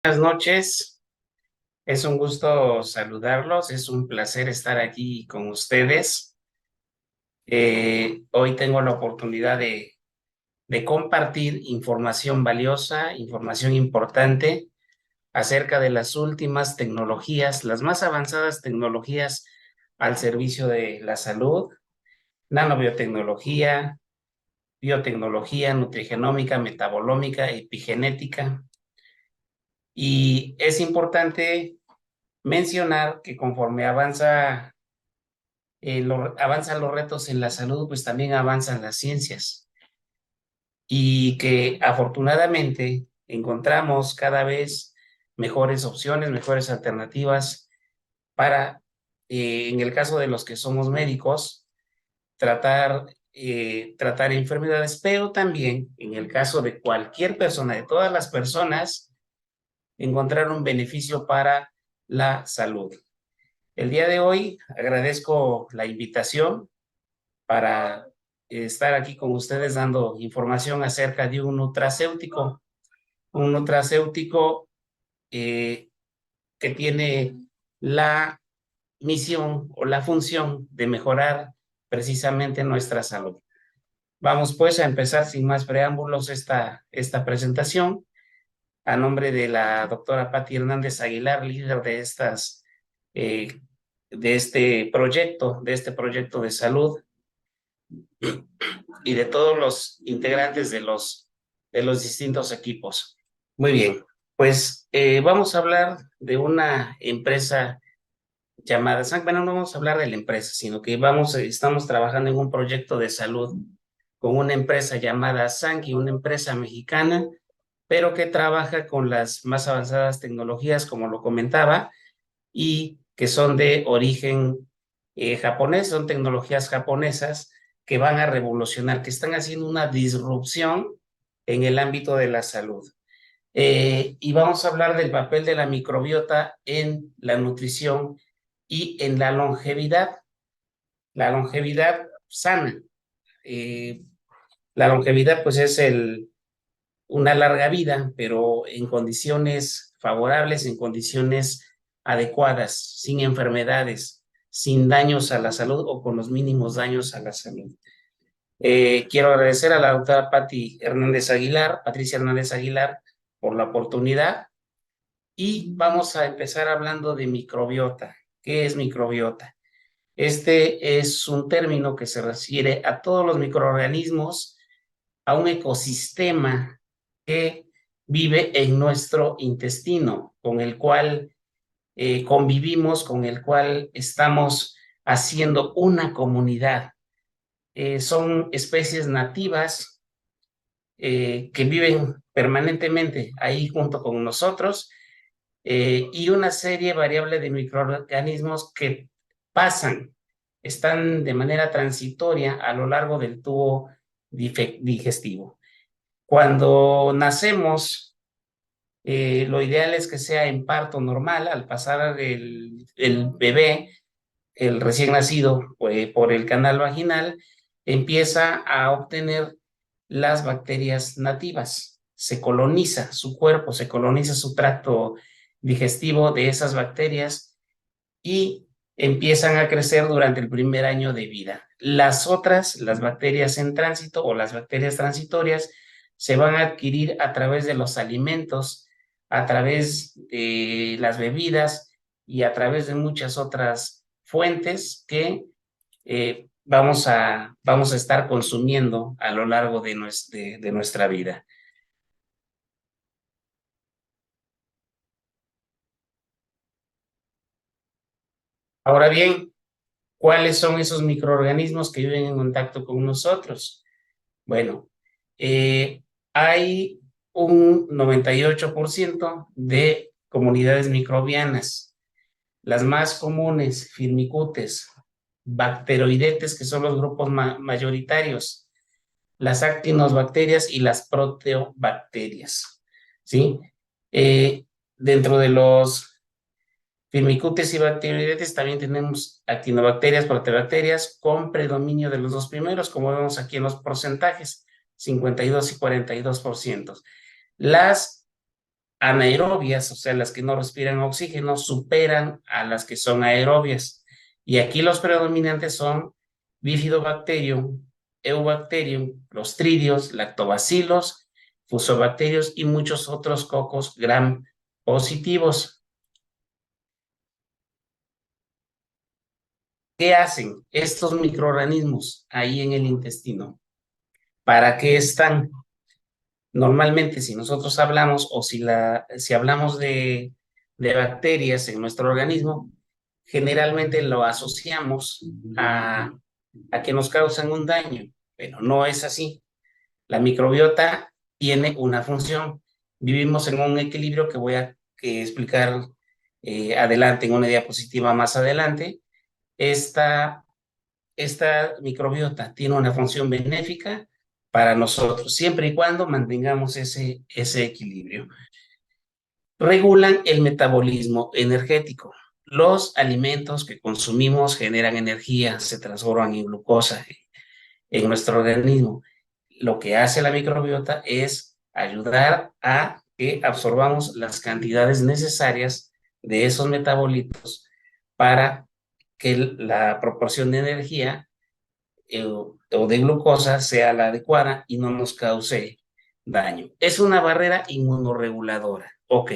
Buenas noches, es un gusto saludarlos, es un placer estar aquí con ustedes. Hoy tengo la oportunidad de compartir información valiosa, información importante acerca de las últimas tecnologías, las más avanzadas tecnologías al servicio de la salud, nanobiotecnología, biotecnología, nutrigenómica, metabolómica, epigenética. Y es importante mencionar que conforme avanzan los retos en la salud, pues también avanzan las ciencias y que afortunadamente encontramos cada vez mejores opciones, mejores alternativas para, en el caso de los que somos médicos, tratar enfermedades, pero también en el caso de cualquier persona, de todas las personas, encontrar un beneficio para la salud. El día de hoy agradezco la invitación para estar aquí con ustedes dando información acerca de un nutracéutico que tiene la misión o la función de mejorar precisamente nuestra salud. Vamos pues a empezar sin más preámbulos esta presentación a nombre de la doctora Patti Hernández Aguilar, líder eh, de este proyecto de salud y de todos los integrantes de los distintos equipos. Muy bien, pues vamos a hablar de una empresa llamada Sank. Bueno, no vamos a hablar de la empresa, sino que estamos trabajando en un proyecto de salud con una empresa llamada Sank, una empresa mexicana, pero que trabaja con las más avanzadas tecnologías, como lo comentaba, y que son de origen japonés, son tecnologías japonesas que van a revolucionar, que están haciendo una disrupción en el ámbito de la salud. Y vamos a hablar del papel de la microbiota en la nutrición y en la longevidad sana. Eh, la longevidad pues es una larga vida, pero en condiciones favorables, en condiciones adecuadas, sin enfermedades, sin daños a la salud o con los mínimos daños a la salud. Quiero agradecer a la doctora Patricia Hernández Aguilar, por la oportunidad y vamos a empezar hablando de microbiota. ¿Qué es microbiota? Este es un término que se refiere a todos los microorganismos, a un ecosistema que vive en nuestro intestino, con el cual convivimos, con el cual estamos haciendo una comunidad. Son especies nativas que viven permanentemente ahí junto con nosotros y una serie variable de microorganismos que pasan, están de manera transitoria a lo largo del tubo digestivo. Cuando nacemos, lo ideal es que sea en parto normal. Al pasar el bebé, el recién nacido, por el canal vaginal, empieza a obtener las bacterias nativas. Se coloniza su cuerpo, se coloniza su tracto digestivo de esas bacterias y empiezan a crecer durante el primer año de vida. Las bacterias en tránsito o las bacterias transitorias, se van a adquirir a través de los alimentos, a través de las bebidas y a través de muchas otras fuentes que vamos a estar consumiendo a lo largo de nuestra vida. Ahora bien, ¿cuáles son esos microorganismos que viven en contacto con nosotros? Bueno, hay un 98% de comunidades microbianas. Las más comunes, firmicutes, bacteroidetes, que son los grupos mayoritarios, las actinobacterias y las proteobacterias, ¿sí? Eh, Dentro de los firmicutes y bacteroidetes también tenemos actinobacterias, proteobacterias, con predominio de los dos primeros, como vemos aquí en los porcentajes, 52 y 42%. Las anaerobias, o sea, las que no respiran oxígeno, superan a las que son aerobias. Y aquí los predominantes son Bifidobacterium, Eubacterium, Clostridios, Lactobacillus, Fusobacterios y muchos otros cocos gram positivos. ¿Qué hacen estos microorganismos ahí en el intestino? ¿Para qué están? Normalmente, si nosotros hablamos o si hablamos de bacterias en nuestro organismo, generalmente lo asociamos a que nos causan un daño, pero no es así. La microbiota tiene una función. Vivimos en un equilibrio que voy a explicar adelante en una diapositiva más adelante. Esta esta microbiota tiene una función benéfica para nosotros, siempre y cuando mantengamos ese equilibrio. Regulan el metabolismo energético. Los alimentos que consumimos generan energía, se transforman en glucosa en nuestro organismo. Lo que hace la microbiota es ayudar a que absorbamos las cantidades necesarias de esos metabolitos para que la proporción de energía o de glucosa sea la adecuada y no nos cause daño. Es una barrera inmunoreguladora. Ok,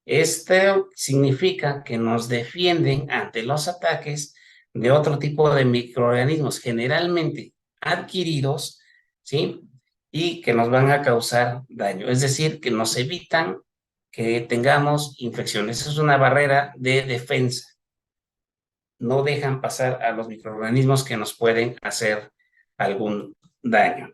esto significa que nos defienden ante los ataques de otro tipo de microorganismos, generalmente adquiridos, ¿sí? Y que nos van a causar daño. Es decir, que nos evitan que tengamos infecciones. Es una barrera de defensa. No dejan pasar a los microorganismos que nos pueden hacer algún daño.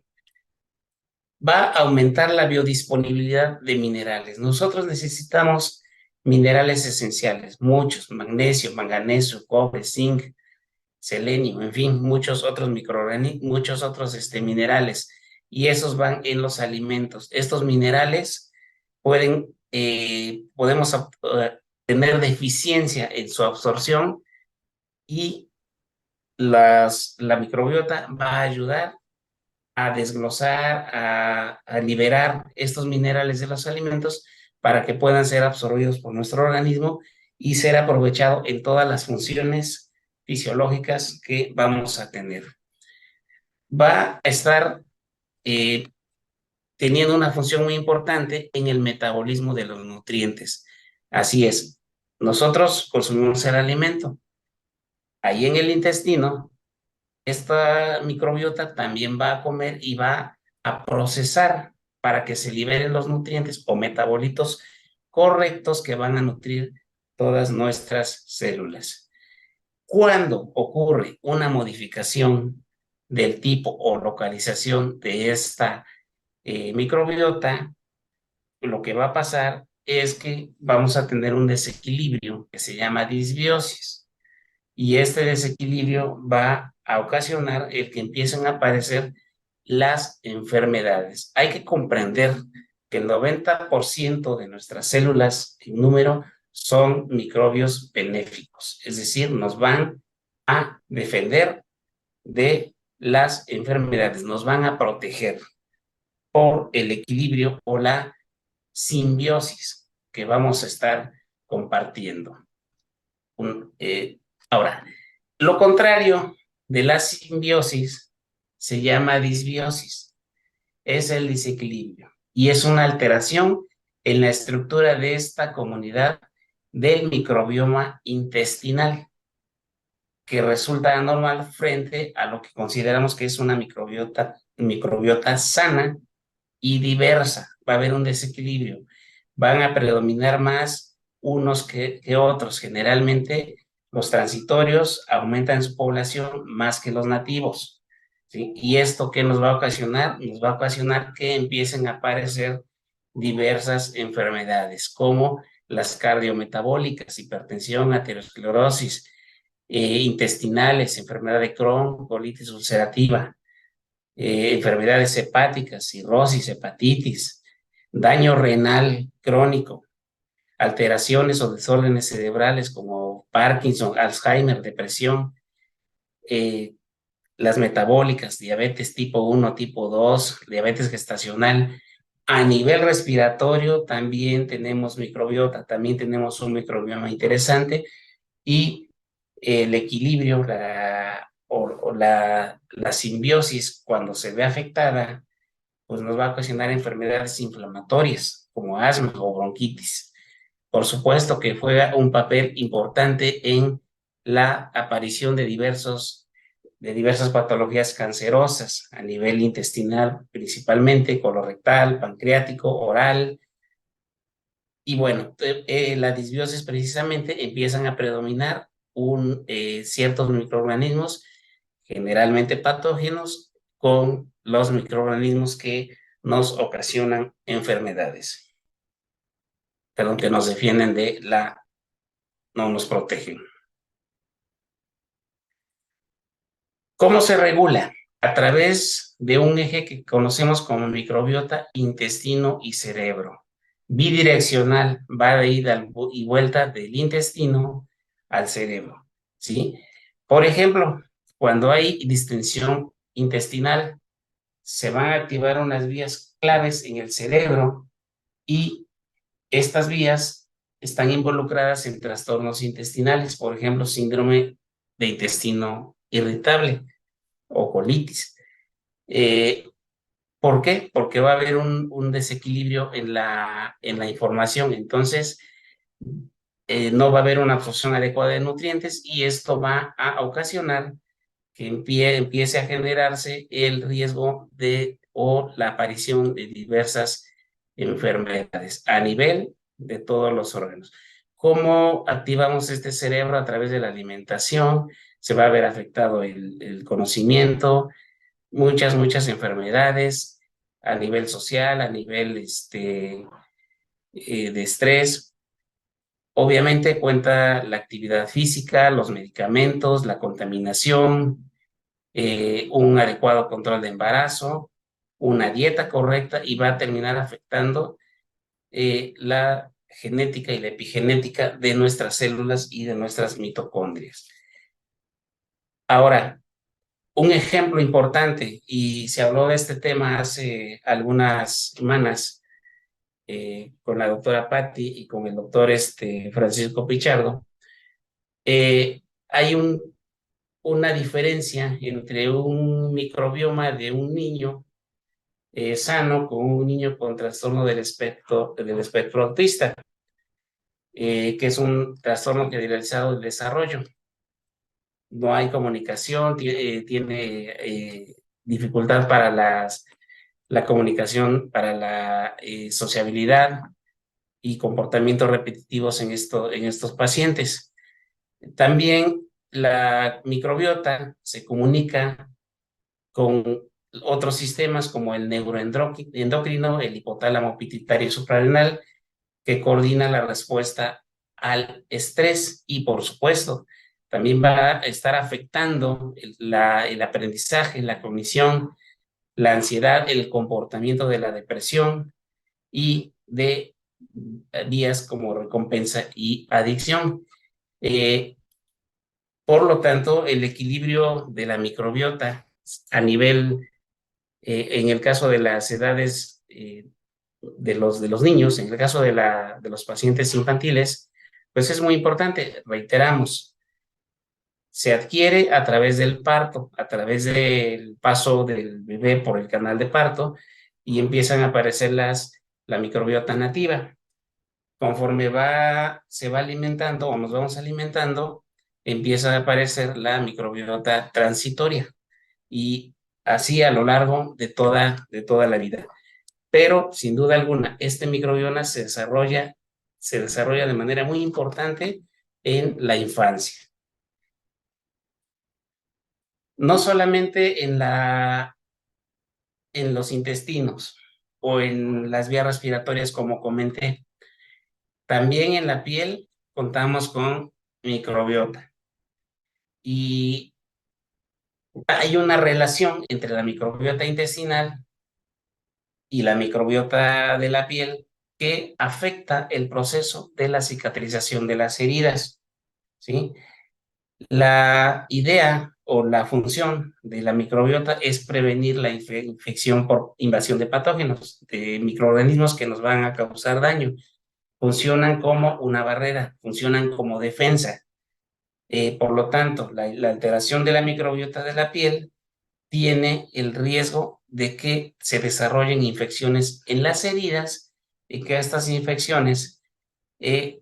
Va a aumentar la biodisponibilidad de minerales. Nosotros necesitamos minerales esenciales, muchos, magnesio, manganeso, cobre, zinc, selenio, en fin, muchos otros microorganismos, muchos otros minerales, y esos van en los alimentos. Estos minerales podemos tener deficiencia en su absorción y la microbiota va a ayudar a desglosar, a liberar estos minerales de los alimentos para que puedan ser absorbidos por nuestro organismo y ser aprovechado en todas las funciones fisiológicas que vamos a tener. Va a estar eh, teniendo una función muy importante en el metabolismo de los nutrientes. Así es, nosotros consumimos el alimento. Ahí en el intestino esta microbiota también va a comer y va a procesar para que se liberen los nutrientes o metabolitos correctos que van a nutrir todas nuestras células. Cuando ocurre una modificación del tipo o localización de esta microbiota, lo que va a pasar es que vamos a tener un desequilibrio que se llama disbiosis. Y este desequilibrio va a ocasionar el que empiecen a aparecer las enfermedades. Hay que comprender que el 90% de nuestras células en número son microbios benéficos, es decir, nos van a defender de las enfermedades, nos van a proteger por el equilibrio o la simbiosis que vamos a estar compartiendo. Ahora, lo contrario de la simbiosis se llama disbiosis, es el desequilibrio y es una alteración en la estructura de esta comunidad del microbioma intestinal que resulta anormal frente a lo que consideramos que es una microbiota sana y diversa. Va a haber un desequilibrio. Van a predominar más unos que otros. Generalmente los transitorios aumentan su población más que los nativos, ¿sí? ¿Y esto qué nos va a ocasionar? Nos va a ocasionar que empiecen a aparecer diversas enfermedades como las cardiometabólicas, hipertensión, aterosclerosis, intestinales, enfermedad de Crohn, colitis ulcerativa, enfermedades hepáticas, cirrosis, hepatitis, daño renal crónico, alteraciones o desórdenes cerebrales como Parkinson, Alzheimer, depresión, eh, las metabólicas, diabetes tipo 1, tipo 2, diabetes gestacional, A nivel respiratorio también tenemos microbiota, también tenemos un microbioma interesante y el equilibrio la simbiosis cuando se ve afectada, pues nos va a ocasionar enfermedades inflamatorias como asma o bronquitis. Por supuesto que juega un papel importante en la aparición de diversas patologías cancerosas a nivel intestinal, principalmente colorectal, pancreático, oral. Y bueno, la disbiosis precisamente empiezan a predominar ciertos microorganismos, generalmente patógenos, con los microorganismos que nos ocasionan enfermedades, perdón, que nos defienden no nos protegen. ¿Cómo se regula? A través de un eje que conocemos como microbiota, intestino y cerebro. Bidireccional, va de ida y vuelta del intestino al cerebro, ¿sí? Por ejemplo, cuando hay distensión intestinal, se van a activar unas vías claves en el cerebro y estas vías están involucradas en trastornos intestinales, por ejemplo, síndrome de intestino irritable o colitis. Eh, ¿Por qué? Porque va a haber un desequilibrio en la información. Entonces, no va a haber una absorción adecuada de nutrientes y esto va a ocasionar que empiece a generarse el riesgo o la aparición de diversas enfermedades a nivel de todos los órganos. ¿Cómo activamos este cerebro? A través de la alimentación, se va a ver afectado el conocimiento, muchas enfermedades a nivel social, a nivel de estrés. Obviamente cuenta la actividad física, los medicamentos, la contaminación, un adecuado control de embarazo, una dieta correcta y va a terminar afectando la genética y la epigenética de nuestras células y de nuestras mitocondrias. Ahora, un ejemplo importante, y se habló de este tema hace algunas semanas con la doctora Patti y con el doctor Francisco Pichardo, hay una diferencia entre un microbioma de un niño sano con un niño con trastorno del espectro autista, que es un trastorno generalizado del desarrollo. No hay comunicación, tiene dificultad para la comunicación, para la sociabilidad y comportamientos repetitivos en estos pacientes. También la microbiota se comunica con otros sistemas como el neuroendocrino, el hipotálamo pituitario suprarrenal, que coordina la respuesta al estrés y, por supuesto, también va a estar afectando el aprendizaje, la cognición, la ansiedad, el comportamiento de la depresión y de vías como recompensa y adicción. Eh, por lo tanto, el equilibrio de la microbiota a nivel, en el caso de las edades de los niños, en el caso de los pacientes infantiles, pues es muy importante. Reiteramos, se adquiere a través del parto, a través del paso del bebé por el canal de parto y empiezan a aparecer la microbiota nativa. Conforme se va alimentando o nos vamos alimentando, empieza a aparecer la microbiota transitoria y así a lo largo de toda la vida. Pero sin duda alguna, este microbioma se desarrolla de manera muy importante en la infancia. No solamente en los intestinos o en las vías respiratorias, como comenté, también en la piel contamos con microbiota. Y hay una relación entre la microbiota intestinal y la microbiota de la piel que afecta el proceso de la cicatrización de las heridas, ¿sí? La idea o la función de la microbiota es prevenir la infección por invasión de patógenos, de microorganismos que nos van a causar daño. Funcionan como una barrera, funcionan como defensa. Por lo tanto, la alteración de la microbiota de la piel tiene el riesgo de que se desarrollen infecciones en las heridas y que estas infecciones eh,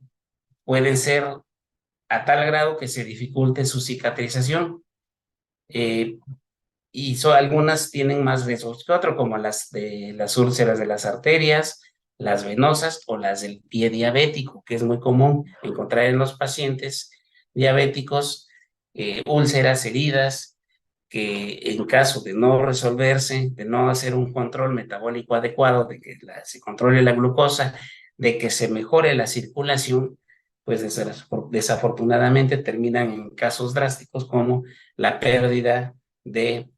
pueden ser a tal grado que se dificulte su cicatrización. Eh, Algunas tienen más riesgos que otras, como las de las úlceras de las arterias, las venosas o las del pie diabético, que es muy común encontrar en los pacientes diabéticos, úlceras, heridas, que en caso de no resolverse, de no hacer un control metabólico adecuado, de que se controle la glucosa, de que se mejore la circulación, pues desafortunadamente terminan en casos drásticos como la pérdida de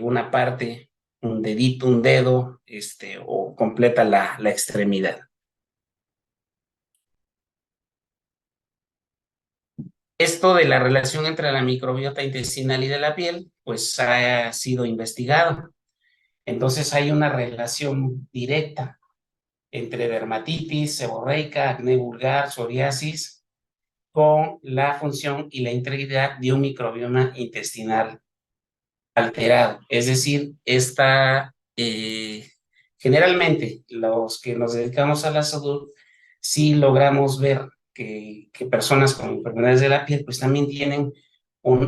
una parte, un dedito, un dedo, o completa la extremidad. Esto de la relación entre la microbiota intestinal y de la piel, pues ha sido investigado. Entonces hay una relación directa entre dermatitis seborreica, acné vulgar, psoriasis, con la función y la integridad de un microbioma intestinal alterado. Es decir, generalmente los que nos dedicamos a la salud, sí logramos ver que personas con enfermedades de la piel, pues también tienen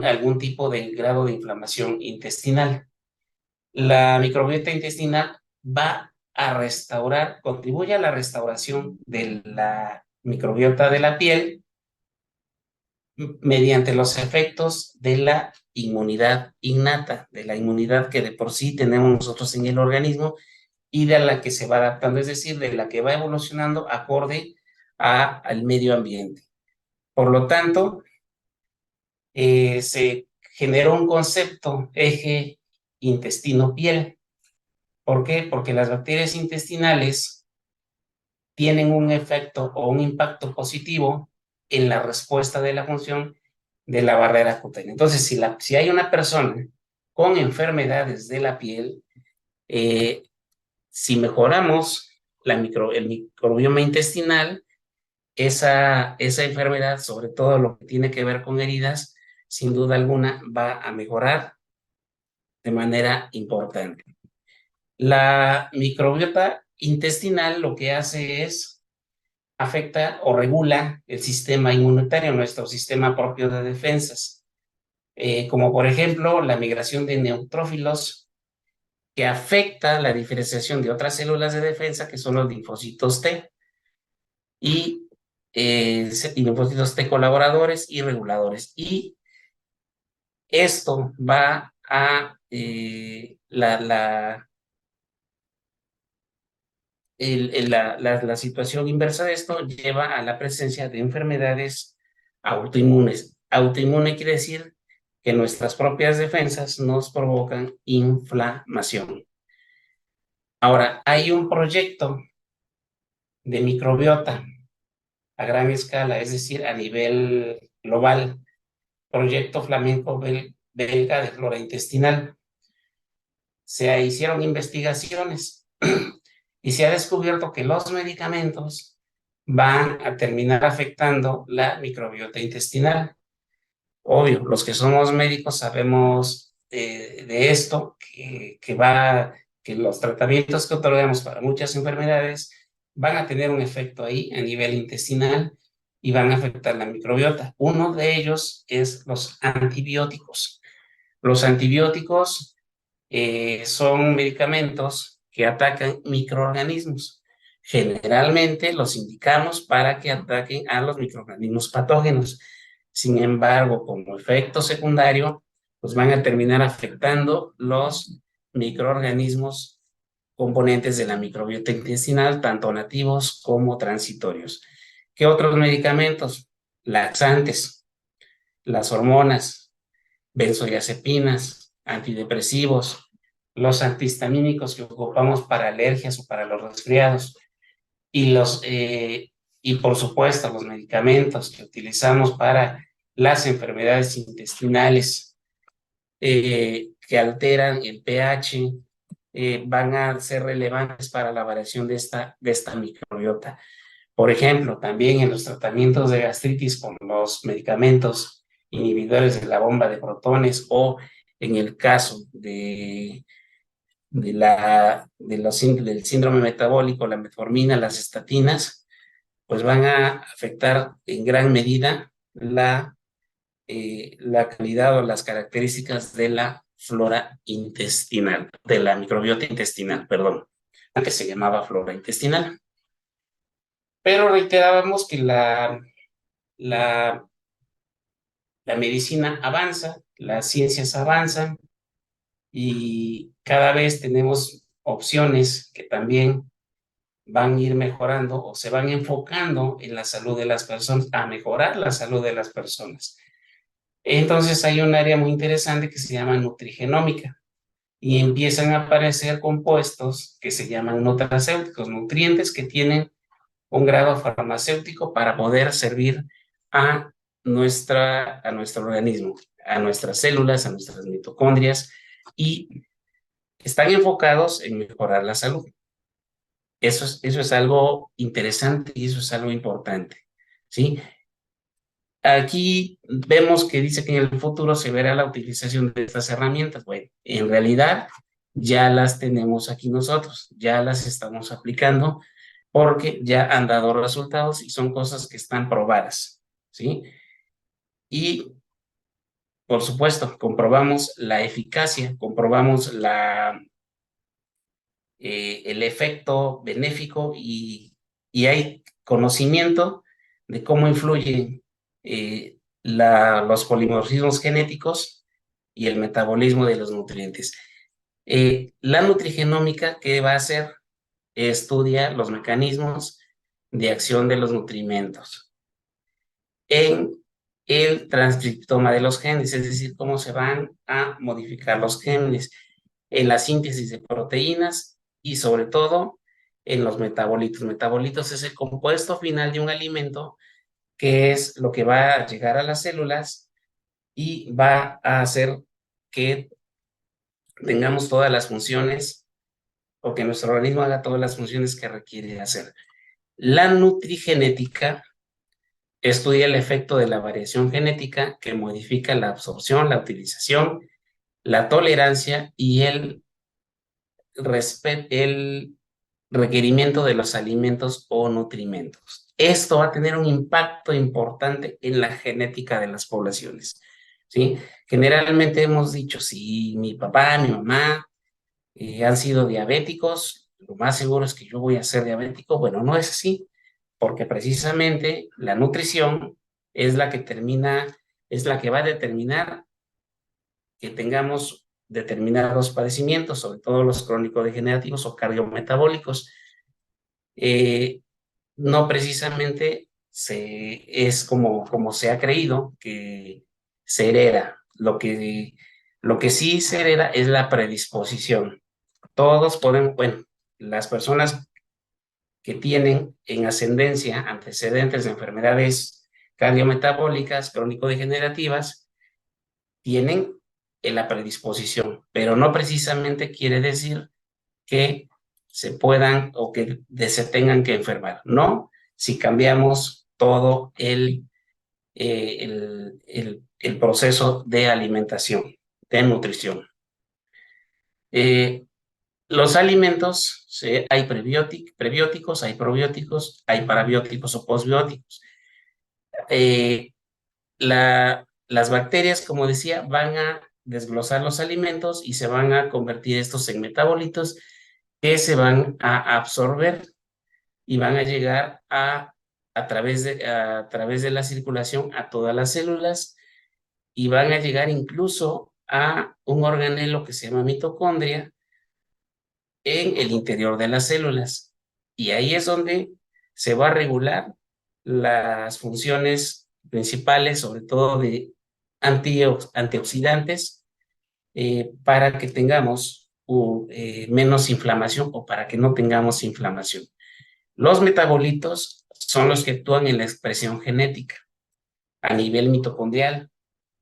algún tipo de grado de inflamación intestinal. La microbiota intestinal va a restaurar, contribuye a la restauración de la microbiota de la piel mediante los efectos de la inmunidad innata, de la inmunidad que de por sí tenemos nosotros en el organismo y de la que se va adaptando, es decir, de la que va evolucionando acorde al medio ambiente. Por lo tanto, se generó un concepto eje intestino-piel. ¿Por qué? Porque las bacterias intestinales tienen un efecto o un impacto positivo en la respuesta de la función de la barrera cutánea. Entonces, si hay una persona con enfermedades de la piel, eh, si mejoramos el microbioma intestinal, esa enfermedad, sobre todo lo que tiene que ver con heridas, sin duda alguna va a mejorar de manera importante. La microbiota intestinal lo que hace es afecta o regula el sistema inmunitario, nuestro sistema propio de defensas, como por ejemplo la migración de neutrófilos que afecta la diferenciación de otras células de defensa que son los linfocitos T y, linfocitos T colaboradores y reguladores. Y esto va a la situación inversa de esto lleva a la presencia de enfermedades autoinmunes. Autoinmune quiere decir que nuestras propias defensas nos provocan inflamación. Ahora, hay un proyecto de microbiota a gran escala, es decir, a nivel global, proyecto flamenco belga de flora intestinal. Se hicieron investigaciones y se ha descubierto que los medicamentos van a terminar afectando la microbiota intestinal. Obvio, los que somos médicos sabemos de esto, que los tratamientos que otorgamos para muchas enfermedades van a tener un efecto ahí a nivel intestinal y van a afectar la microbiota. Uno de ellos es los antibióticos. Los antibióticos son medicamentos que atacan microorganismos. Generalmente los indicamos para que ataquen a los microorganismos patógenos. Sin embargo, como efecto secundario, pues van a terminar afectando los microorganismos componentes de la microbiota intestinal, tanto nativos como transitorios. ¿Qué otros medicamentos? Laxantes, las hormonas, benzodiazepinas, antidepresivos, los antihistamínicos que ocupamos para alergias o para los resfriados y por supuesto los medicamentos que utilizamos para las enfermedades intestinales que alteran el pH, van a ser relevantes para la variación de esta microbiota. Por ejemplo, también en los tratamientos de gastritis con los medicamentos inhibidores de la bomba de protones, o en el caso del síndrome metabólico, la metformina, las estatinas, pues van a afectar en gran medida la calidad o las características de la flora intestinal, de la microbiota intestinal, perdón, antes se llamaba flora intestinal. Pero reiterábamos que la, la medicina avanza, las ciencias avanzan, y cada vez tenemos opciones que también van a ir mejorando o se van enfocando en la salud de las personas, a mejorar la salud de las personas. Entonces hay un área muy interesante que se llama nutrigenómica, y empiezan a aparecer compuestos que se llaman nutracéuticos, nutrientes que tienen un grado farmacéutico para poder servir a nuestro organismo, a nuestras células, a nuestras mitocondrias, y están enfocados en mejorar la salud. Eso es algo interesante y eso es algo importante, ¿sí? Aquí vemos que dice que en el futuro se verá la utilización de estas herramientas. Bueno, en realidad ya las tenemos aquí nosotros, ya las estamos aplicando porque ya han dado resultados y son cosas que están probadas, ¿sí? Y, por supuesto, comprobamos la eficacia, comprobamos el efecto benéfico, y hay conocimiento de cómo influyen los polimorfismos genéticos y el metabolismo de los nutrientes. La nutrigenómica, ¿qué va a hacer? Estudia los mecanismos de acción de los nutrimentos en el transcriptoma de los genes, es decir, cómo se van a modificar los genes en la síntesis de proteínas y sobre todo en los metabolitos. Metabolitos es el compuesto final de un alimento, que es lo que va a llegar a las células y va a hacer que tengamos todas las funciones, o que nuestro organismo haga todas las funciones que requiere hacer. La nutrigenética estudia el efecto de la variación genética que modifica la absorción, la utilización, la tolerancia y el requerimiento de los alimentos o nutrimentos. Esto va a tener un impacto importante en la genética de las poblaciones, ¿sí? Generalmente hemos dicho, si mi papá, mi mamá han sido diabéticos, lo más seguro es que yo voy a ser diabético. Bueno, no es así, porque precisamente la nutrición es la es la que va a determinar que tengamos determinados padecimientos, sobre todo los crónico-degenerativos o cardiometabólicos. Eh, no precisamente es como se ha creído que se hereda. Lo que sí se hereda es la predisposición. Todos podemos, bueno, las personas que tienen en ascendencia antecedentes de enfermedades cardiometabólicas, crónico-degenerativas, tienen la predisposición, pero no precisamente quiere decir que se puedan o que se tengan que enfermar. No, si cambiamos todo el proceso de alimentación, de nutrición. Los alimentos, hay prebióticos, hay probióticos, hay parabióticos o posbióticos. Las bacterias, como decía, van a desglosar los alimentos y se van a convertir estos en metabolitos que se van a absorber y van a llegar a través de la circulación a todas las células, y van a llegar incluso a un organelo que se llama mitocondria en el interior de las células. Y ahí es donde se va a regular las funciones principales, sobre todo de antioxidantes, para que tengamos menos inflamación o para que no tengamos inflamación. Los metabolitos son los que actúan en la expresión genética a nivel mitocondrial.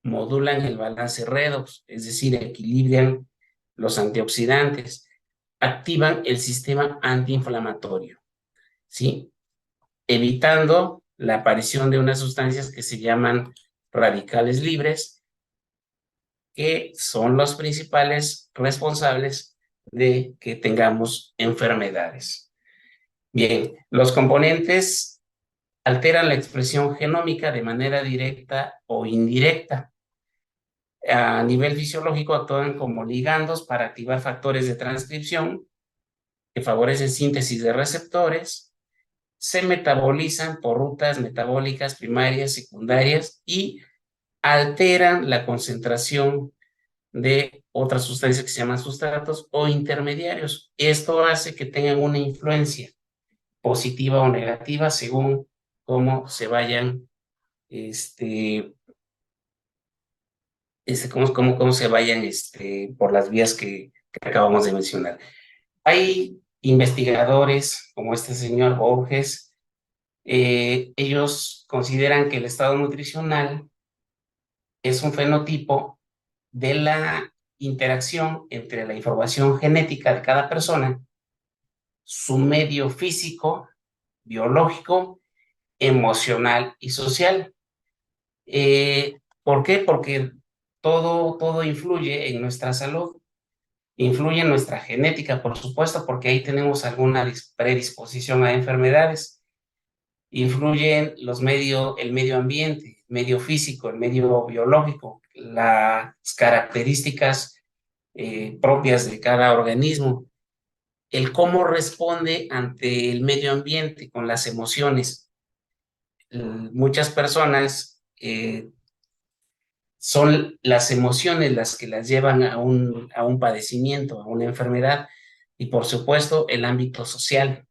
modulan el balance redox, es decir, equilibran los antioxidantes, activan el sistema antiinflamatorio, ¿sí? Evitando la aparición de unas sustancias que se llaman radicales libres, que son los principales responsables de que tengamos enfermedades. Bien, los componentes alteran la expresión genómica de manera directa o indirecta. A nivel fisiológico actúan como ligandos para activar factores de transcripción que favorecen síntesis de receptores, se metabolizan por rutas metabólicas primarias, secundarias y alteran la concentración de otras sustancias que se llaman sustratos o intermediarios. Esto hace que tengan una influencia positiva o negativa según cómo se vayan, cómo se vayan por las vías que acabamos de mencionar. Hay investigadores como este señor Borges, ellos consideran que el estado nutricional es un fenotipo de la interacción entre la información genética de cada persona, su medio físico, biológico, emocional y social. ¿Por qué? Porque todo influye en nuestra salud, influye en nuestra genética, por supuesto, porque ahí tenemos alguna predisposición a enfermedades. Influyen el medio ambiente, el medio físico, el medio biológico, las características propias de cada organismo, el cómo responde ante el medio ambiente con las emociones. Muchas personas son las emociones las que las llevan a un padecimiento, a una enfermedad, y por supuesto el ámbito social,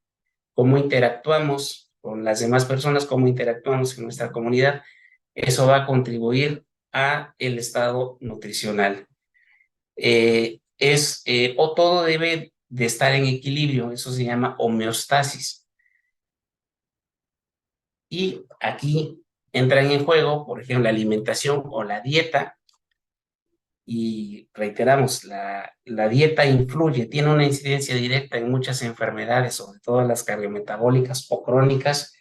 cómo interactuamos con las demás personas, cómo interactuamos en nuestra comunidad, eso va a contribuir a el estado nutricional. O todo debe de estar en equilibrio, eso se llama homeostasis. Y aquí entran en juego, por ejemplo, la alimentación o la dieta, y reiteramos, la dieta influye, tiene una incidencia directa en muchas enfermedades, sobre todo las cardiometabólicas o crónicas,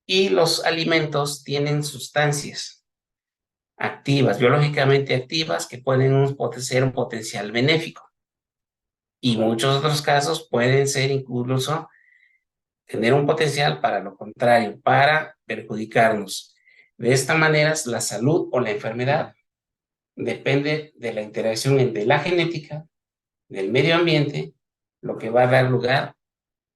y los alimentos tienen sustancias activas, biológicamente activas, que pueden ser un potencial benéfico. Y muchos otros casos pueden ser incluso tener un potencial para lo contrario, para perjudicarnos. De esta manera, la salud o la enfermedad depende de la interacción entre la genética, del medio ambiente, lo que va a dar lugar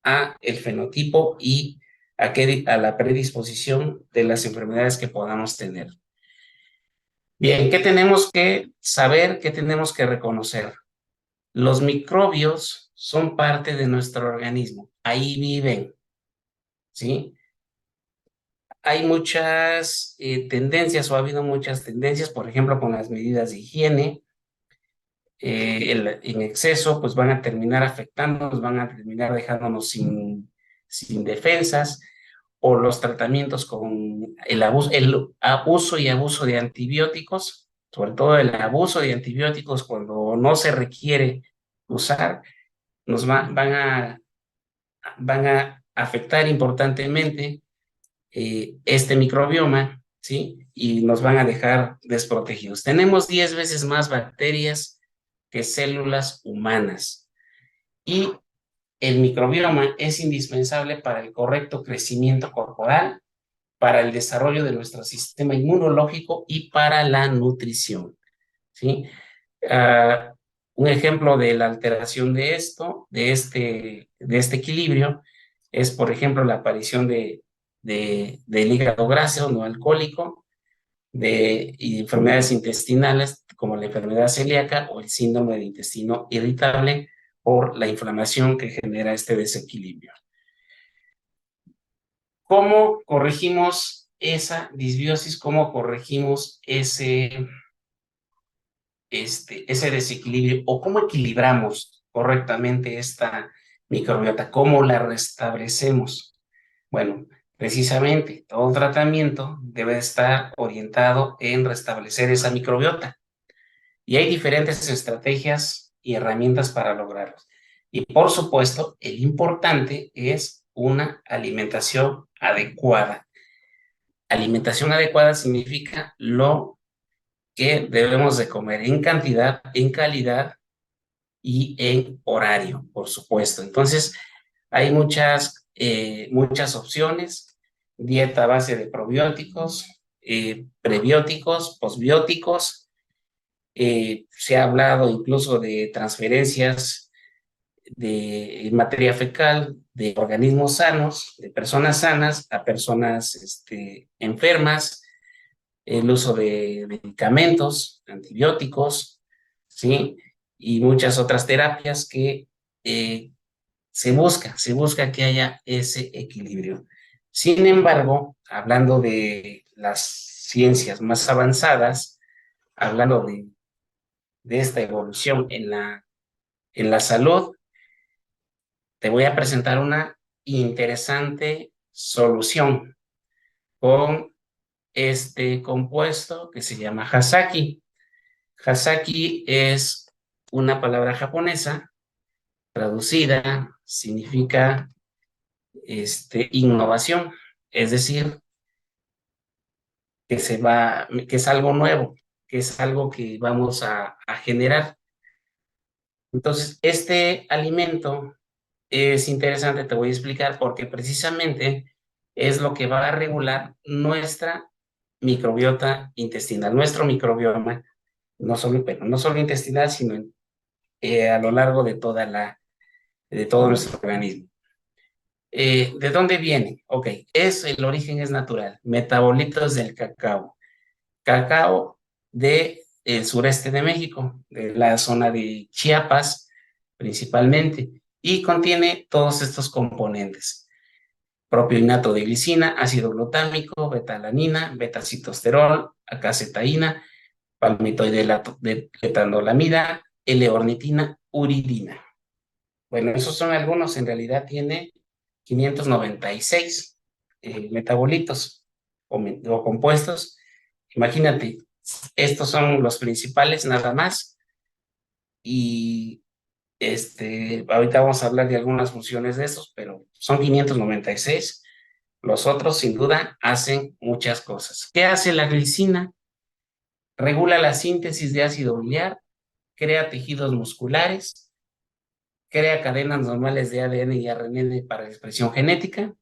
a el fenotipo y a la predisposición de las enfermedades que podamos tener. Bien, ¿qué tenemos que saber? ¿Qué tenemos que reconocer? Los microbios son parte de nuestro organismo, ahí viven, ¿sí? Hay muchas tendencias o ha habido muchas tendencias, por ejemplo, con las medidas de higiene, en exceso, pues van a terminar afectándonos, van a terminar dejándonos sin defensas, o los tratamientos con el abuso y abuso de antibióticos, sobre todo el abuso de antibióticos cuando no se requiere usar, van a afectar importantemente este microbioma, ¿sí? Y nos van a dejar desprotegidos. Tenemos 10 veces más bacterias que células humanas. Y el microbioma es indispensable para el correcto crecimiento corporal, para el desarrollo de nuestro sistema inmunológico y para la nutrición, ¿sí? Uh, un ejemplo de la alteración de de este equilibrio, es, por ejemplo, la aparición del hígado graso no alcohólico, de enfermedades intestinales como la enfermedad celíaca o el síndrome de intestino irritable por la inflamación que genera este desequilibrio. ¿Cómo corregimos esa disbiosis? ¿Cómo corregimos ese desequilibrio? ¿O cómo equilibramos correctamente esta microbiota? ¿Cómo la restablecemos? Bueno, Precisamente, todo tratamiento debe estar orientado en restablecer esa microbiota. Y hay diferentes estrategias y herramientas para lograrlo. Y por supuesto, el importante es una alimentación adecuada. Alimentación adecuada significa lo que debemos de comer en cantidad, en calidad y en horario, por supuesto. Entonces, hay muchas opciones: dieta a base de probióticos, prebióticos, posbióticos. Se ha hablado incluso de transferencias de materia fecal de organismos sanos, de personas sanas a personas enfermas, el uso de medicamentos, antibióticos, ¿sí? Y muchas otras terapias que eh, se busca que haya ese equilibrio. Sin embargo, hablando de las ciencias más avanzadas, hablando de esta evolución en la salud, te voy a presentar una interesante solución con este compuesto que se llama Hasaki. Hasaki es una palabra japonesa traducida, significa innovación, es decir, que es algo nuevo, que es algo que vamos a generar. Entonces, este alimento es interesante, te voy a explicar, porque precisamente es lo que va a regular nuestra microbiota intestinal, nuestro microbioma, pero no solo intestinal, sino a lo largo de de todo nuestro organismo. ¿De dónde viene? Ok, el origen es natural, metabolitos del cacao. Cacao del sureste de México, de la zona de Chiapas principalmente, y contiene todos estos componentes: propio innato de glicina, ácido glutámico, betalanina, betacitosterol, acacetaína, palmitoidelato de etanolamida, L-ornitina, uridina. Bueno, esos son algunos, en realidad tiene 596 metabolitos o compuestos. Imagínate, estos son los principales nada más, y ahorita vamos a hablar de algunas funciones de estos, pero son 596. Los otros, sin duda, hacen muchas cosas. ¿Qué hace la glicina? Regula la síntesis de ácido biliar, crea tejidos musculares, crea cadenas normales de ADN y RNA para la expresión genética,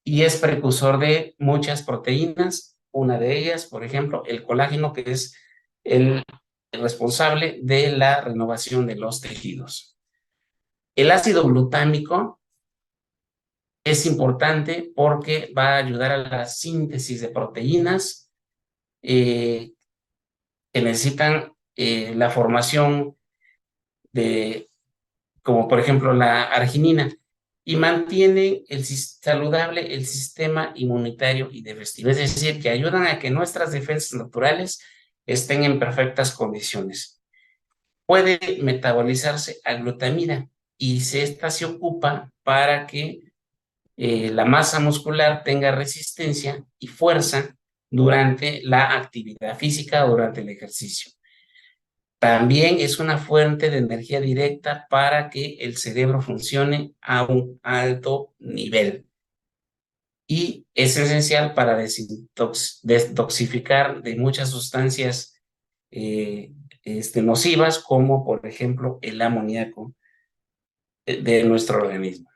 y es precursor de muchas proteínas. Una de ellas, por ejemplo, el colágeno, que es el responsable de la renovación de los tejidos. El ácido glutámico es importante porque va a ayudar a la síntesis de proteínas eh, que necesitan la formación de, como por ejemplo la arginina, y mantiene saludable el sistema inmunitario y digestivo, es decir, que ayudan a que nuestras defensas naturales estén en perfectas condiciones. Puede metabolizarse a glutamina, y esta se ocupa para que la masa muscular tenga resistencia y fuerza durante la actividad física o durante el ejercicio. También es una fuente de energía directa para que el cerebro funcione a un alto nivel, y es esencial para detoxificar de muchas sustancias eh, nocivas, como por ejemplo el amoníaco de nuestro organismo.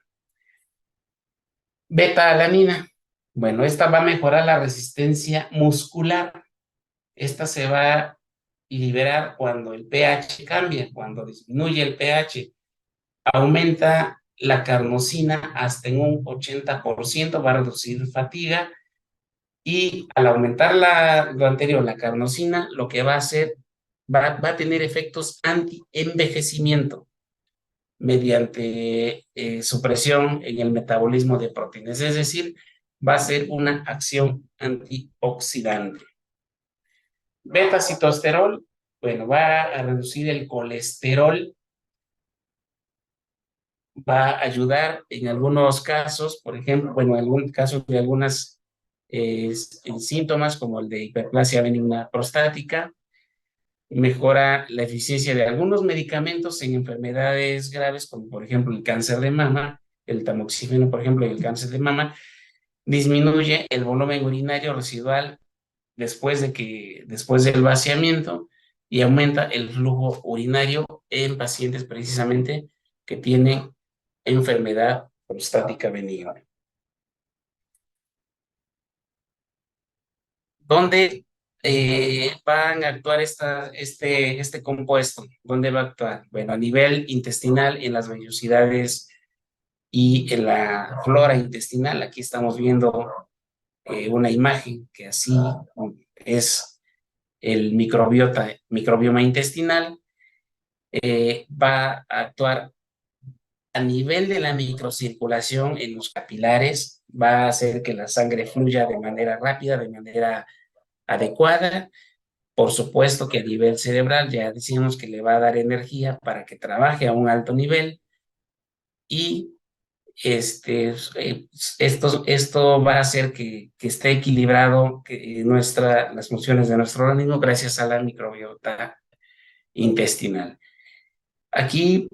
Beta-alanina. Bueno, esta va a mejorar la resistencia muscular. Esta se va a liberar cuando el pH cambia, cuando disminuye el pH. Aumenta la carnosina hasta en un 80%, va a reducir fatiga, y al aumentar lo anterior, la carnosina, lo que va a hacer, va a tener efectos anti-envejecimiento mediante supresión en el metabolismo de proteínas, es decir, va a ser una acción antioxidante. Beta-citosterol, bueno, va a reducir el colesterol va a ayudar en algunos casos, por ejemplo, bueno, en algún caso de algunas síntomas como el de hiperplasia benigna prostática, mejora la eficiencia de algunos medicamentos en enfermedades graves, como por ejemplo el cáncer de mama, el tamoxifeno, por ejemplo, y el cáncer de mama, disminuye el volumen urinario residual después del vaciamiento y aumenta el flujo urinario en pacientes precisamente que tienen enfermedad prostática benigna. ¿Dónde van a actuar este compuesto? ¿Dónde va a actuar? Bueno, a nivel intestinal, en las vellosidades y en la flora intestinal. Aquí estamos viendo una imagen que así es el microbioma intestinal. Va a actuar a nivel de la microcirculación en los capilares, va a hacer que la sangre fluya de manera rápida, de manera adecuada. Por supuesto que a nivel cerebral ya decimos que le va a dar energía para que trabaje a un alto nivel y esto va a hacer que esté equilibrado las funciones de nuestro organismo gracias a la microbiota intestinal. Aquí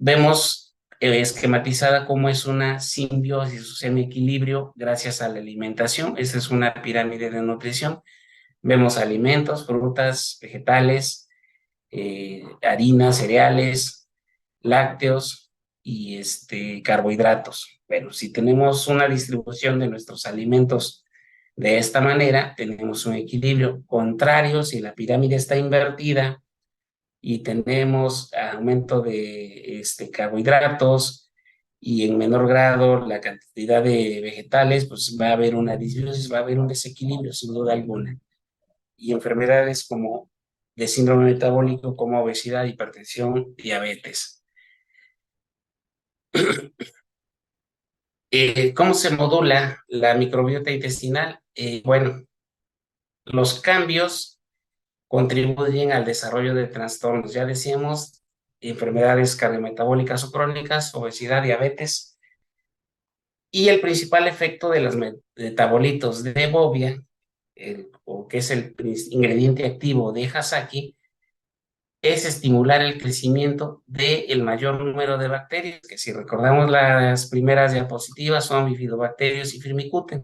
vemos esquematizada cómo es una simbiosis, o sea, un equilibrio gracias a la alimentación. Esta es una pirámide de nutrición. Vemos alimentos, frutas, vegetales, harinas, cereales, lácteos y carbohidratos. Bueno, si tenemos una distribución de nuestros alimentos de esta manera, tenemos un equilibrio contrario. Si la pirámide está invertida y tenemos aumento de carbohidratos y en menor grado la cantidad de vegetales, pues va a haber una disbiosis, va a haber un desequilibrio sin duda alguna. Y enfermedades como de síndrome metabólico como obesidad, hipertensión, diabetes. ¿Cómo se modula la microbiota intestinal? Bueno, los cambios contribuyen al desarrollo de trastornos. Ya decíamos, enfermedades cardiometabólicas o crónicas, obesidad, diabetes. Y el principal efecto de los metabolitos de Bovia, o que es el ingrediente activo de Hasaki, es estimular el crecimiento del mayor número de bacterias, que si recordamos las primeras diapositivas son bifidobacterios y firmicuten,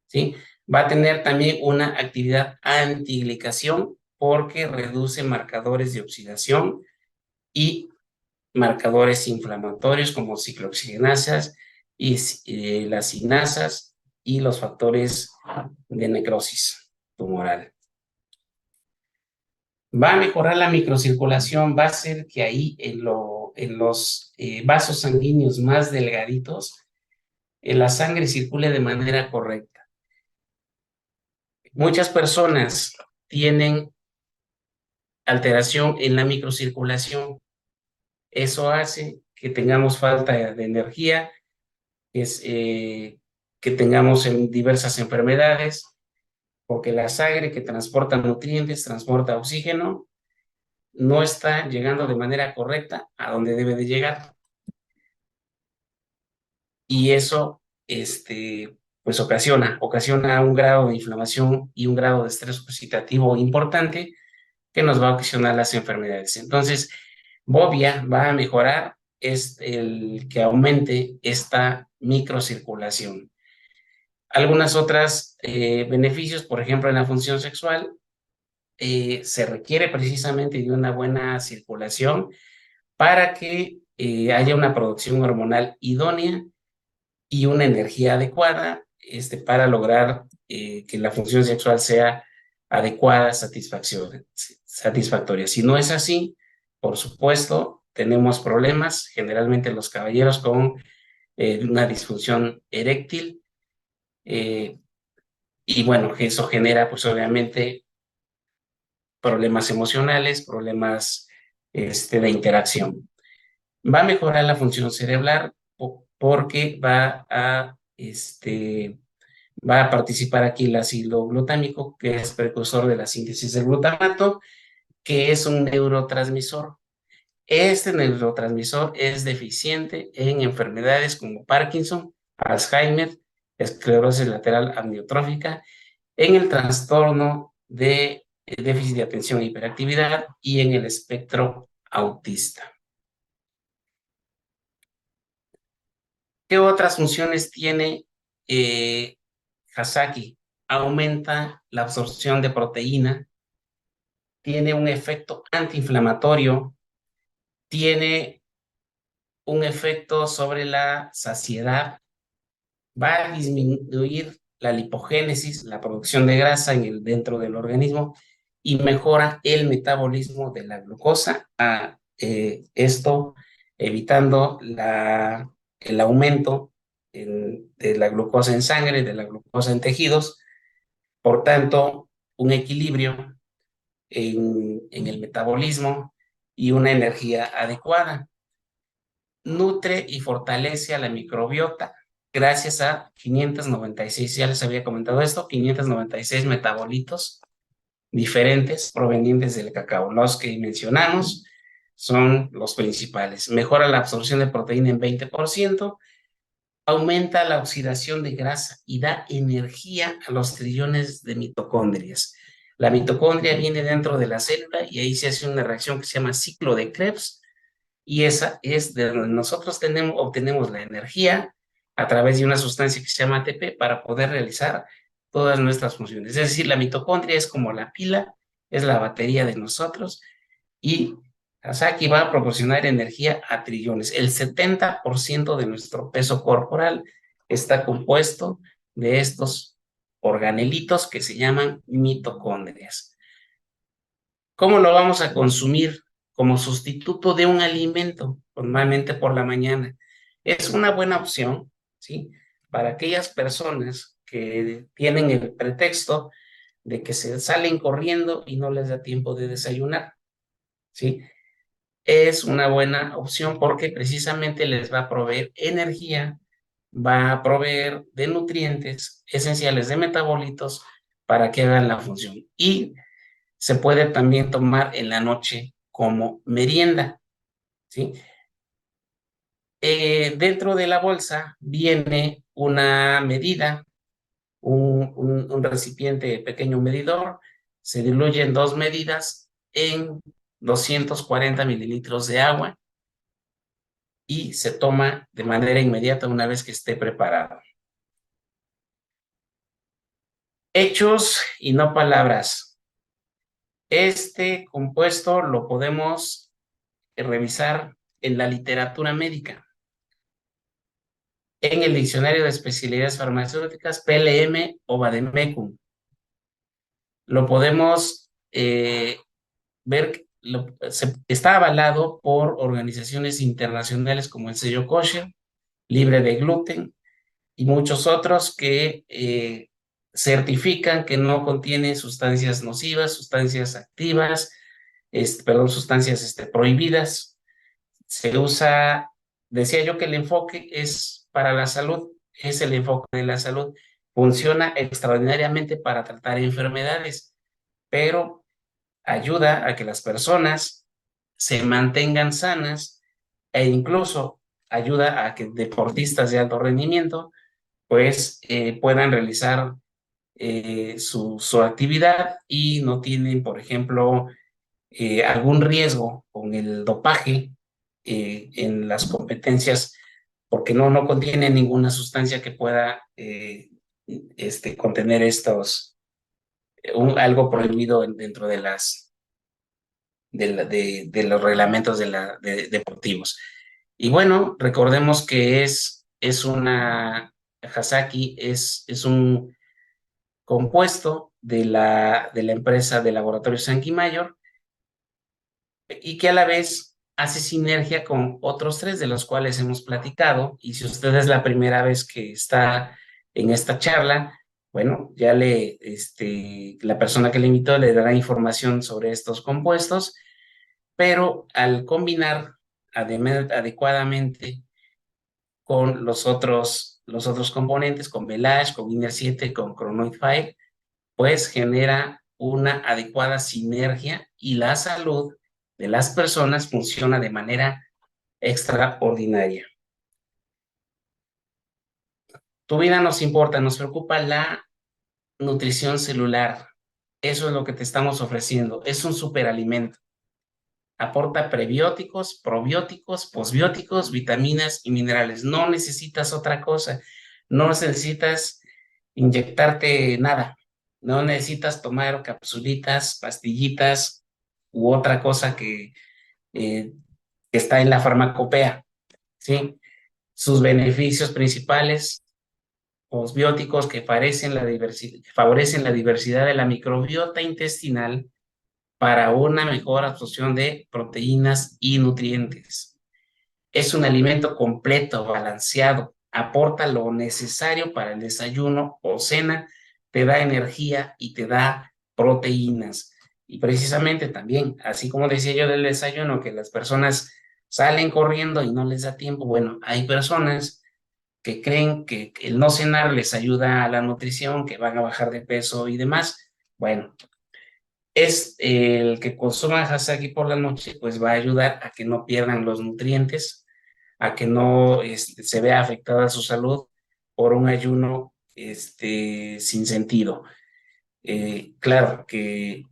¿sí? Va a tener también una actividad antiglicación porque reduce marcadores de oxidación y marcadores inflamatorios como ciclooxigenasas y las sinasas y los factores de necrosis tumoral. Va a mejorar la microcirculación, va a hacer que ahí en los vasos sanguíneos más delgaditos, la sangre circule de manera correcta. Muchas personas tienen alteración en la microcirculación. Eso hace que tengamos falta de energía, que tengamos diversas enfermedades, porque la sangre que transporta nutrientes, transporta oxígeno, no está llegando de manera correcta a donde debe de llegar. Y eso, pues ocasiona un grado de inflamación y un grado de estrés oxidativo importante que nos va a ocasionar las enfermedades. Entonces, Bovia va a mejorar el que aumente esta microcirculación. Algunas otras beneficios, por ejemplo, en la función sexual, se requiere precisamente de una buena circulación para que haya una producción hormonal idónea y una energía adecuada para lograr que la función sexual sea adecuada, satisfactoria. Si no es así, por supuesto, tenemos problemas, generalmente los caballeros con una disfunción eréctil, eh, y bueno, eso genera pues obviamente problemas emocionales, problemas de interacción. Va a mejorar la función cerebral porque va a participar aquí el ácido glutámico, que es precursor de la síntesis del glutamato, que es un neurotransmisor. Este neurotransmisor es deficiente en enfermedades como Parkinson, Alzheimer, esclerosis lateral amiotrófica, en el trastorno de déficit de atención e hiperactividad y en el espectro autista. ¿Qué otras funciones tiene Hasaki? Aumenta la absorción de proteína, tiene un efecto antiinflamatorio, tiene un efecto sobre la saciedad, va a disminuir la lipogénesis, la producción de grasa dentro del organismo y mejora el metabolismo de la glucosa. Esto evitando el aumento de la glucosa en sangre, de la glucosa en tejidos, por tanto, un equilibrio en el metabolismo y una energía adecuada. Nutre y fortalece a la microbiota gracias a 596, ya les había comentado esto, 596 metabolitos diferentes provenientes del cacao. Los que mencionamos son los principales. Mejora la absorción de proteína en 20%, aumenta la oxidación de grasa y da energía a los trillones de mitocondrias. La mitocondria viene dentro de la célula y ahí se hace una reacción que se llama ciclo de Krebs, y esa es de donde nosotros obtenemos la energía a través de una sustancia que se llama ATP para poder realizar todas nuestras funciones. Es decir, la mitocondria es como la pila, es la batería de nosotros, y Hasaki va a proporcionar energía a trillones. El 70% de nuestro peso corporal está compuesto de estos organelitos que se llaman mitocondrias. ¿Cómo lo vamos a consumir? Como sustituto de un alimento, normalmente por la mañana. Es una buena opción, ¿sí? Para aquellas personas que tienen el pretexto de que se salen corriendo y no les da tiempo de desayunar, ¿sí? Es una buena opción porque precisamente les va a proveer energía, va a proveer de nutrientes esenciales, de metabolitos para que hagan la función. Y se puede también tomar en la noche como merienda, ¿sí? Dentro de la bolsa viene una medida, un recipiente pequeño medidor, se diluye en 2 medidas en 240 mililitros de agua y se toma de manera inmediata una vez que esté preparado. Hechos y no palabras. Este compuesto lo podemos revisar en la literatura médica. En el Diccionario de Especialidades Farmacéuticas, PLM o Vademecum. Lo podemos ver, está avalado por organizaciones internacionales como el sello Kosher, libre de gluten, y muchos otros que certifican que no contiene sustancias nocivas, sustancias activas, sustancias prohibidas. Se usa, decía yo que el enfoque es para la salud, es el enfoque de la salud. Funciona extraordinariamente para tratar enfermedades, pero ayuda a que las personas se mantengan sanas e incluso ayuda a que deportistas de alto rendimiento pues puedan realizar su actividad y no tienen, por ejemplo, algún riesgo con el dopaje en las competencias, porque no contiene ninguna sustancia que pueda contener algo prohibido dentro de los reglamentos deportivos. Y bueno, recordemos que Hasaki es un compuesto de la empresa de laboratorio Sankey Mayor, y que a la vez hace sinergia con otros 3 de los cuales hemos platicado. Y si usted es la primera vez que está en esta charla, bueno, ya la persona que le invitó le dará información sobre estos compuestos, pero al combinar adecuadamente con los otros componentes, con Velash, con Iner 7, con Chronoid 5, pues genera una adecuada sinergia y la salud de las personas funciona de manera extraordinaria. Tu vida nos importa, nos preocupa la nutrición celular. Eso es lo que te estamos ofreciendo. Es un superalimento. Aporta prebióticos, probióticos, posbióticos, vitaminas y minerales. No necesitas otra cosa. No necesitas inyectarte nada. No necesitas tomar capsulitas, pastillitas u otra cosa que está en la farmacopea, ¿sí? Sus beneficios principales, posbióticos que favorecen la diversidad de la microbiota intestinal para una mejor absorción de proteínas y nutrientes. Es un alimento completo, balanceado, aporta lo necesario para el desayuno o cena, te da energía y te da proteínas. Y precisamente también, así como decía yo del desayuno, que las personas salen corriendo y no les da tiempo, bueno, hay personas que creen que el no cenar les ayuda a la nutrición, que van a bajar de peso y demás. Bueno, es el que consuma Hasaki por la noche, pues va a ayudar a que no pierdan los nutrientes, a que no se vea afectada su salud por un ayuno sin sentido. Claro que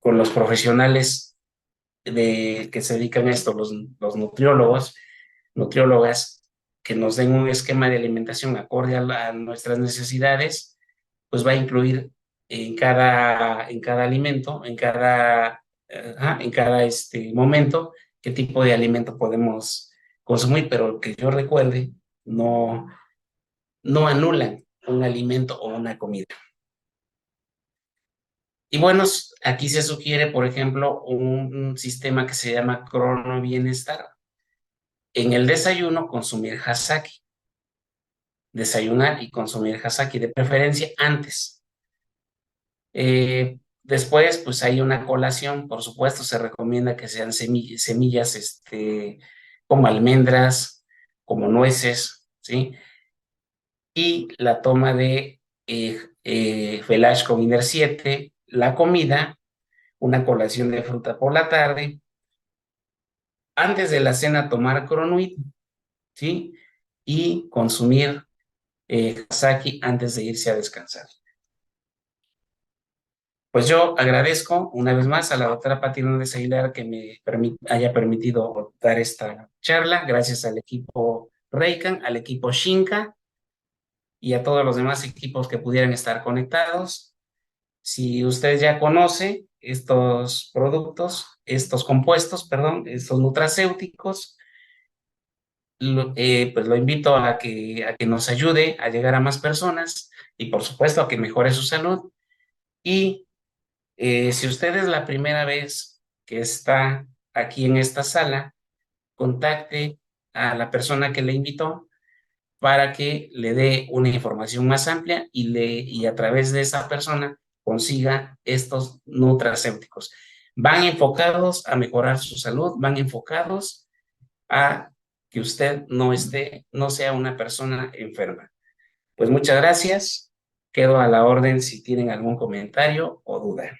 con los profesionales que se dedican a esto, los nutriólogos, nutriólogas, que nos den un esquema de alimentación acorde a nuestras necesidades, pues va a incluir en cada alimento, en cada momento, qué tipo de alimento podemos consumir, pero que yo recuerde, no, no anulan un alimento o una comida. Y bueno, aquí se sugiere, por ejemplo, un sistema que se llama crono bienestar. En el desayuno, consumir Hasaki. Desayunar y consumir Hasaki, de preferencia antes. Después, pues hay una colación, por supuesto, se recomienda que sean semillas, como almendras, como nueces, ¿sí? Y la toma de Felash con Iner 7, la comida, una colación de fruta por la tarde, antes de la cena tomar Cronuit, ¿sí? Y consumir Hasaki antes de irse a descansar. Pues yo agradezco una vez más a la doctora Pati Hernández Aguilar que me haya permitido dar esta charla, gracias al equipo Reikan, al equipo Shinka y a todos los demás equipos que pudieran estar conectados. Si usted ya conoce estos productos, estos compuestos, perdón, estos nutracéuticos, pues lo invito a que nos ayude a llegar a más personas y por supuesto a que mejore su salud. Y si usted es la primera vez que está aquí en esta sala, contacte a la persona que le invitó para que le dé una información más amplia y a través de esa persona consiga estos nutracéuticos. Van enfocados a mejorar su salud, van enfocados a que usted no sea una persona enferma. Pues muchas gracias. Quedo a la orden si tienen algún comentario o duda.